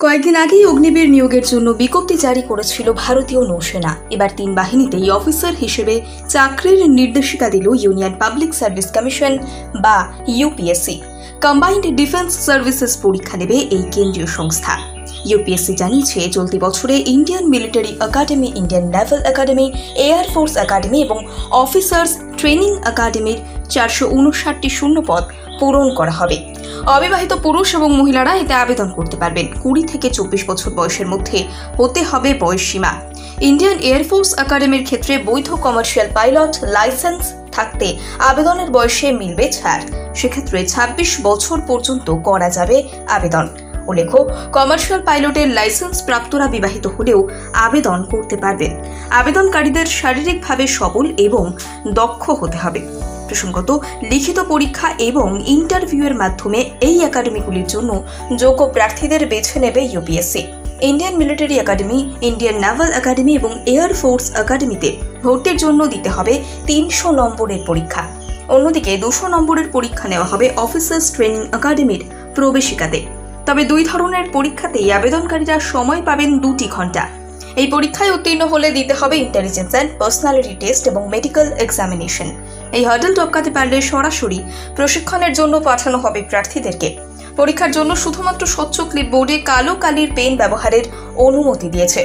কয়েকদিন আগেই অগ্নিবীর নিয়োগের জন্য বিজ্ঞপ্তি জারি করেছিল ভারতীয় নৌসেনা। এবার 3 বাহিনীতেই অফিসার হিসেবে চাকরির নির্দেশিকা দিল ইউনিয়ন পাবলিক সার্ভিস কমিশন বা ইউপিএসসি। কম্বাইন্ড ডিফেন্স সার্ভিসেস পরীক্ষা নেবে এই কেন্দ্রীয় সংস্থা। ইউপিএসসি জানিয়েছে, চলতি বছরে Indian military academy, Indian Naval academy, air force academy এবং অফিসার্স ট্রেনিং একাডেমির 459টি শূন্যপদ পূরণ করা হবে। অবিবাহিত পুরুষ এবং মহিলারা এতে আবেদন করতে পারবেন। 20 থেকে 24 বছর বয়সের মধ্যে হতে হবে বয়সসীমা। ইন্ডিয়ান এয়ারফোর্স একাডেমির ক্ষেত্রে বৈধ কমার্শিয়াল পাইলট লাইসেন্স থাকতে আবেদনের বয়সে মিলবে ছাড়। সেক্ষেত্রে 26 বছর পর্যন্ত করা যাবে আবেদন। উল্লেখ্য, কমার্শিয়াল পাইলটের লাইসেন্স প্রাপ্তরা বিবাহিত হলেও আবেদন করতে পারবেন। আবেদনকারীদের শারীরিকভাবে সবল এবং দক্ষ হতে হবে। প্রসঙ্গত, লিখিত পরীক্ষা এবং ইন্টারভিউয়ের মাধ্যমে এই একাডেমিগুলির জন্য যোগ্য প্রার্থীদের বেছে নেবে UPSC. Indian military academy, Indian Naval academy এবং এয়ার ফোর্স একাডেমিতে ভর্তির জন্য দিতে হবে 300 নম্বরের পরীক্ষা। অন্যদিকে 200 নম্বরের পরীক্ষা নেওয়া হবে অফিসার্স ট্রেনিং একাডেমির প্রবেশিকাতে। তবে 2 ধরনের পরীক্ষাতেই আবেদনকারীরা সময় পাবেন 2 ঘন্টা। এই পরীক্ষায় উত্তীর্ণ হলে দিতে হবে ইন্টেলিজেন্স অ্যান্ড পার্সোনালিটি টেস্ট এবং মেডিকেল এক্সামিনেশন। এই হার্ডল টপকাতে পারলে সরাসরি প্রশিক্ষণের জন্য পাঠানো হবে প্রার্থীদেরকে। পরীক্ষার জন্য শুধুমাত্র স্বচ্ছ ক্লিপবোর্ডে কালো কালির পেন ব্যবহারের অনুমতি দিয়েছে।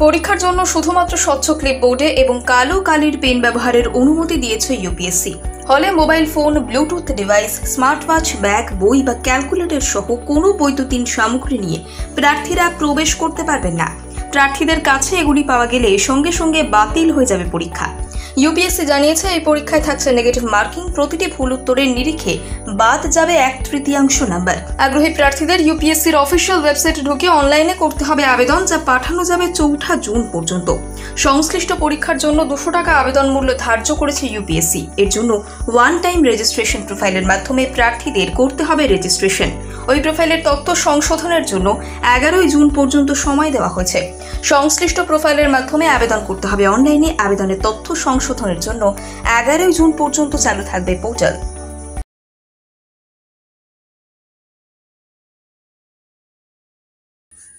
পরীক্ষার জন্য শুধুমাত্র স্বচ্ছ ক্লিপবোর্ডে এবং কালো কালির পেন ব্যবহারের অনুমতি দিয়েছে ইউপিএসসি। হলে mobile phone, Bluetooth device, smart watch, bag, বই বা ক্যালকুলেটর সহ কোনো বৈদ্যুতিন সামগ্রী নিয়ে প্রার্থীরা প্রবেশ করতে পারবেন না। প্রার্থীদের কাছে এগুলি পাওয়া গেলে সঙ্গে সঙ্গে বাতিল হয়ে যাবে পরীক্ষা। ইউপিএসসি জানিয়েছে, এই পরীক্ষায় থাকছে নেগেটিভ মার্কিং। প্রতিটি ভুল উত্তরের নিরিখে বাদ যাবে 1/3 নাম্বার। আগ্রহী প্রার্থীদের ইউপিএসসির অফিসিয়াল ওয়েবসাইটে ঢুকে অনলাইনে করতে হবে আবেদন, যা পাঠানো যাবে 4 জুন পর্যন্ত। সংশ্লিষ্ট পরীক্ষার জন্য 200 টাকা আবেদন মূল্য ধার্য করেছে ইউপিএসসি। এর জন্য ওয়ান টাইম রেজিস্ট্রেশন প্রোফাইলের মাধ্যমে প্রার্থীদের করতে হবে রেজিস্ট্রেশন। ওই প্রোফাইলের তথ্য সংশোধনের জন্য 11 জুন পর্যন্ত সময় দেওয়া হয়েছে। সংশ্লিষ্ট প্রোফাইলের মাধ্যমে আবেদন করতে হবে অনলাইনে। আবেদনের তথ্য সংশোধনের জন্য 11 জুন পর্যন্ত চালু থাকবে পোর্টাল।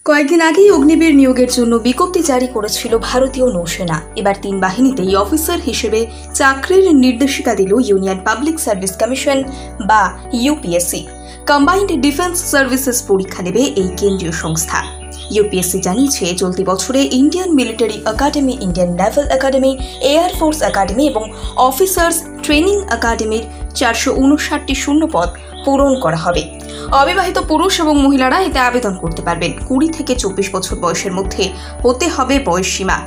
কয়েকদিন আগেই অগ্নিবীর নিয়োগের জন্য বিজ্ঞপ্তি জারি করেছিল ভারতীয় নৌসেনা। এবার 3 বাহিনীতেই অফিসার হিসেবে চাকরির নির্দেশিকা দিল ইউনিয়ন পাবলিক সার্ভিস কমিশন বা ইউপিএসসি। কম্বাইন্ড ডিফেন্স সার্ভিসেস পরীক্ষা নেবে এই কেন্দ্রীয় সংস্থা। ইউপিএসসি জানিয়েছে, চলতি বছরে Indian military academy, Indian Naval academy, air force academy এবং অফিসার্স ট্রেনিং একাডেমির 459টি শূন্যপদ পূরণ করা হবে। অবিবাহিত পুরুষ এবং মহিলারা এতে আবেদন করতে পারবেন। 20 থেকে 24 বছর বয়সের মধ্যে হতে হবে বয়সসীমা।